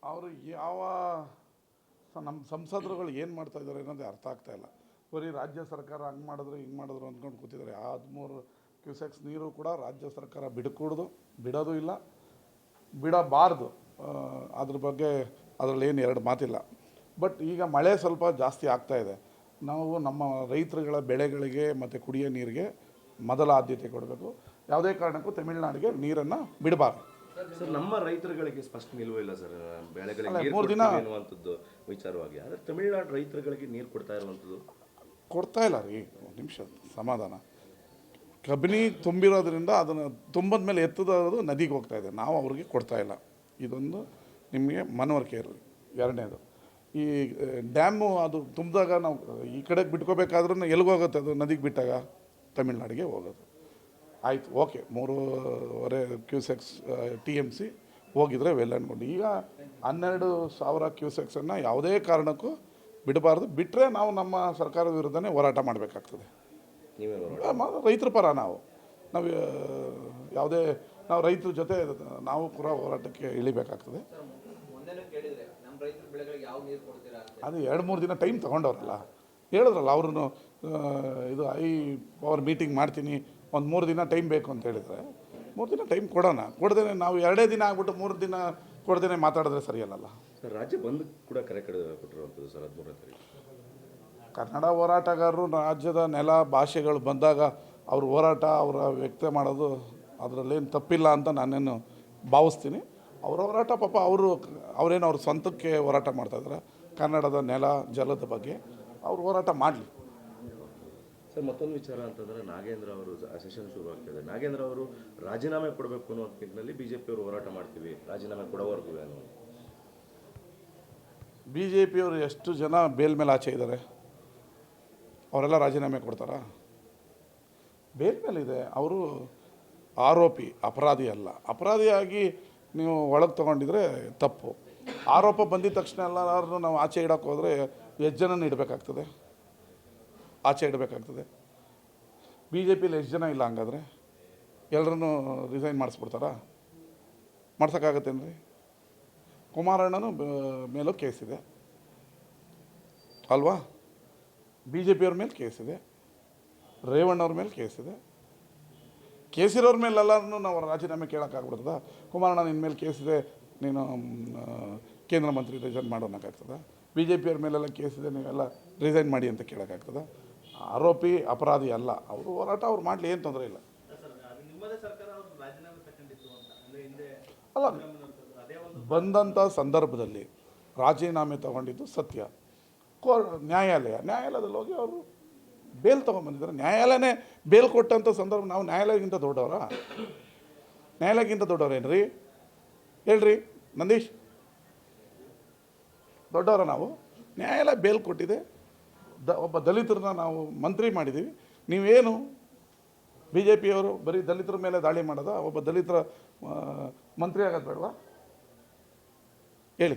ಅವರು ಯಾವ ನಮ್ಮ ಸಂಸದರುಗಳು ಏನು ಮಾಡ್ತಾಯಿದ್ದಾರೆ ಅನ್ನೋದೇ ಅರ್ಥ ಆಗ್ತಾಯಿಲ್ಲ. ಬರೀ ರಾಜ್ಯ ಸರ್ಕಾರ ಹಂಗೆ ಮಾಡಿದ್ರು ಹಿಂಗೆ ಮಾಡಿದ್ರು ಅಂದ್ಕೊಂಡು ಕೂತಿದ್ದಾರೆ. 13 ಕ್ಯೂಸೆಕ್ಸ್ ನೀರು ಕೂಡ ರಾಜ್ಯ ಸರ್ಕಾರ ಬಿಡೋದು ಇಲ್ಲ, ಬಿಡಬಾರ್ದು. ಅದ್ರ ಬಗ್ಗೆ ಅದರಲ್ಲೇನು ಎರಡು ಮಾತಿಲ್ಲ. ಬಟ್ ಈಗ ಮಳೆ ಸ್ವಲ್ಪ ಜಾಸ್ತಿ ಆಗ್ತಾಯಿದೆ. ನಾವು ನಮ್ಮ ರೈತರುಗಳ ಬೆಳೆಗಳಿಗೆ ಮತ್ತು ಕುಡಿಯೋ ನೀರಿಗೆ ಮೊದಲ ಆದ್ಯತೆ ಕೊಡಬೇಕು. ಯಾವುದೇ ಕಾರಣಕ್ಕೂ ತಮಿಳುನಾಡಿಗೆ ನೀರನ್ನು ಬಿಡಬಾರ್ದು. ಸರ್, ನಮ್ಮ ರೈತರುಗಳಿಗೆ ಸ್ಪಷ್ಟ ನಿಲುವು ಇಲ್ಲ ಸರ್, ಬೆಳೆಗಳಿಗೆ ನೀರು 3 ದಿನ ಅನ್ನುವಂಥದ್ದು ವಿಚಾರವಾಗಿ. ಆದರೆ ತಮಿಳುನಾಡು ರೈತರುಗಳಿಗೆ ನೀರು ಕೊಡ್ತಾ ಇರುವಂಥದ್ದು ಕೊಡ್ತಾ ಇಲ್ಲ ರೀ. ಒಂದು ನಿಮಿಷ ಸಮಾಧಾನ. ಕಬಿನಿ ತುಂಬಿರೋದ್ರಿಂದ ಅದನ್ನು ತುಂಬಿದ ಮೇಲೆ ಎತ್ತದದು ನದಿಗೆ ಹೋಗ್ತಾ ಇದೆ. ನಾವು ಅವ್ರಿಗೆ ಕೊಡ್ತಾ ಇಲ್ಲ. ಇದೊಂದು ನಿಮಗೆ ಮನವರಿಕೆ ಇರಲಿ. ಎರಡನೇದು, ಈ ಡ್ಯಾಮು ಅದು ತುಂಬಿದಾಗ ನಾವು ಈ ಕಡೆಗೆ ಬಿಟ್ಕೋಬೇಕಾದ್ರೂ ಎಲ್ಲಿಗೋಗುತ್ತೆ ಅದು? ನದಿಗೆ ಬಿಟ್ಟಾಗ ತಮಿಳ್ನಾಡಿಗೆ ಹೋಗೋದು. ಆಯಿತು, ಓಕೆ, 3.5 ಕ್ಯೂಸೆಕ್ಸ್ TMC ಹೋಗಿದ್ರೆ ವೆಲ್ ಅಂದ್ಕೊಂಡು. ಈಗ 12,000 ಕ್ಯೂಸೆಕ್ಸನ್ನು ಯಾವುದೇ ಕಾರಣಕ್ಕೂ ಬಿಡಬಾರ್ದು. ಬಿಟ್ಟರೆ ನಾವು ನಮ್ಮ ಸರ್ಕಾರದ ವಿರುದ್ಧನೇ ಹೋರಾಟ ಮಾಡಬೇಕಾಗ್ತದೆ. ರೈತರ ಪರ ನಾವು ಯಾವುದೇ ನಾವು ರೈತರ ಜೊತೆ ನಾವು ಕೂಡ ಹೋರಾಟಕ್ಕೆ ಇಳಿಬೇಕಾಗ್ತದೆ. ಅದು 2-3 ದಿನ ಟೈಮ್ ತೊಗೊಂಡವ್ರಲ್ಲ, ಹೇಳಿದ್ರಲ್ಲ ಅವ್ರೂ. ಇದು ಪವರ್ ಮೀಟಿಂಗ್ ಮಾಡ್ತೀನಿ, ಒಂದು 3 ದಿನ ಟೈಮ್ ಬೇಕು ಅಂತ ಹೇಳಿದರೆ 3 ದಿನ ಟೈಮ್ ಕೊಡೋಣ. ಕೊಡ್ದೇನೆ ನಾವು 2 ದಿನ ಆಗ್ಬಿಟ್ಟು 3 ದಿನ ಕೊಡ್ದೇನೆ ಮಾತಾಡಿದ್ರೆ ಸರಿಯಲ್ಲ. ಸರ್, ರಾಜ್ಯ ಬಂದ್ ಕೂಡ ಕರೆ ಕೊಟ್ಟಿರುವಂಥದ್ದು ಸರ್ 13ನೇ ತಾರೀಕು. ಕನ್ನಡ ಹೋರಾಟಗಾರರು ರಾಜ್ಯದ ನೆಲ ಭಾಷೆಗಳು ಬಂದಾಗ ಅವ್ರ ಹೋರಾಟ ಅವರ ವ್ಯಕ್ತ ಮಾಡೋದು ಅದರಲ್ಲೇನು ತಪ್ಪಿಲ್ಲ ಅಂತ ನಾನೇನು ಭಾವಿಸ್ತೀನಿ. ಅವರ ಹೋರಾಟ ಪಾಪ ಅವರೇನು ಅವ್ರ ಸ್ವಂತಕ್ಕೆ ಹೋರಾಟ ಮಾಡ್ತಾಯಿದ್ದಾರೆ. ಕನ್ನಡದ ನೆಲ ಜಲದ ಬಗ್ಗೆ ಅವ್ರು ಹೋರಾಟ ಮಾಡಲಿ. ಸರ್, ಮತ್ತೊಂದು ವಿಚಾರ ಅಂತಂದರೆ ನಾಗೇಂದ್ರ ಅವರು ಸೆಷನ್ ಶುರು ಆಗ್ತಿದೆ. ನಾಗೇಂದ್ರ ಅವರು ರಾಜೀನಾಮೆ ಕೊಡಬೇಕು ಅನ್ನೋ ನಿಟ್ಟಿನಲ್ಲಿ BJP ಅವರು ಹೋರಾಟ ಮಾಡ್ತೀವಿ, ರಾಜೀನಾಮೆ ಕೊಡೋವರೆಗೂ ಅನ್ನೋ. BJP ಅವರು ಎಷ್ಟು ಜನ ಬೇಲ್ ಮೇಲೆ ಆಚೆ ಇದ್ದಾರೆ? ಅವರೆಲ್ಲ ರಾಜೀನಾಮೆ ಕೊಡ್ತಾರಾ? ಬೇಲ್ ಮೇಲಿದೆ. ಅವರು ಆರೋಪಿ, ಅಪರಾಧಿ ಅಲ್ಲ. ಅಪರಾಧಿಯಾಗಿ ನೀವು ಒಳಗೆ ತೊಗೊಂಡಿದ್ರೆ ತಪ್ಪು. ಆರೋಪ ಬಂದಿದ ತಕ್ಷಣ ಎಲ್ಲರೂ ನಾವು ಆಚೆ ಇಡೋಕ್ಕೆ ಹೋದರೆ ಎಷ್ಟು ಜನನ ಇಡಬೇಕಾಗ್ತದೆ? ಆಚೆ ಇಡಬೇಕಾಗ್ತದೆ. BJPಲಿ ಎಷ್ಟು ಜನ ಇಲ್ಲ ಹಂಗಾದರೆ? ಎಲ್ಲರನ್ನೂ ರಿಸೈನ್ ಮಾಡಿಸ್ಬಿಡ್ತಾರಾ? ಮಾಡ್ಸೋಕ್ಕಾಗತ್ತೇನ್ರಿ? ಕುಮಾರಣ್ಣನೂ ಮೇಲೂ ಕೇಸಿದೆ ಅಲ್ವಾ? BJPಯವ್ರ ಮೇಲೆ ಕೇಸಿದೆ, ರೇವಣ್ಣವ್ರ ಮೇಲೆ ಕೇಸಿದೆ. ಕೇಸಿರೋರ ಮೇಲೆಲ್ಲರೂ ನಾವು ರಾಜೀನಾಮೆ ಕೇಳೋಕ್ಕಾಗ್ಬಿಡ್ತದ? ಕುಮಾರಣ್ಣ ನಿನ್ನ ಮೇಲೆ ಕೇಸಿದೆ, ನೀನು ಕೇಂದ್ರ ಮಂತ್ರಿ ರಿಸೈನ್ ಮಾಡೋಣಕ್ಕಾಗ್ತದ? BJPಯವ್ರ ಮೇಲೆಲ್ಲ ಕೇಸಿದೆ, ನೀವೆಲ್ಲ ರಿಸೈನ್ ಮಾಡಿ ಅಂತ ಕೇಳೋಕ್ಕಾಗ್ತದ? ಆರೋಪಿ ಅಪರಾಧಿ ಅಲ್ಲ. ಅವರು ಹೋರಾಟ ಅವ್ರು ಮಾಡಲಿ, ಏನು ತೊಂದರೆ ಇಲ್ಲ. ಅಲ್ಲ, ಬಂದಂಥ ಸಂದರ್ಭದಲ್ಲಿ ರಾಜೀನಾಮೆ ತಗೊಂಡಿದ್ದು ಸತ್ಯ. ನ್ಯಾಯಾಲಯದಲ್ಲಿ ಹೋಗಿ ಅವರು ಬೇಲ್ ತೊಗೊಂಬಂದಿದ್ದಾರೆ. ನ್ಯಾಯಾಲಯನೇ ಬೇಲ್ ಕೊಟ್ಟಂಥ ಸಂದರ್ಭ ನಾವು ನ್ಯಾಯಾಲಯಕ್ಕಿಂತ ದೊಡ್ಡವರಾ? ನ್ಯಾಯಾಲಯಕ್ಕಿಂತ ದೊಡ್ಡವ್ರೇನ್ರಿ? ಹೇಳ್ರಿ ನಂದೀಶ್, ದೊಡ್ಡವರ ನಾವು? ನ್ಯಾಯಾಲಯ ಬೇಲ್ ಕೊಟ್ಟಿದೆ. ಒಬ್ಬ ದಲಿತರನ್ನ ನಾವು ಮಂತ್ರಿ ಮಾಡಿದ್ದೀವಿ. ನೀವೇನು BJPಯವರು ಬರೀ ದಲಿತರ ಮೇಲೆ ದಾಳಿ ಮಾಡೋದ? ಒಬ್ಬ ದಲಿತರ ಮಂತ್ರಿ ಆಗೋದು ಬೇಡವಾ? ಹೇಳಿ.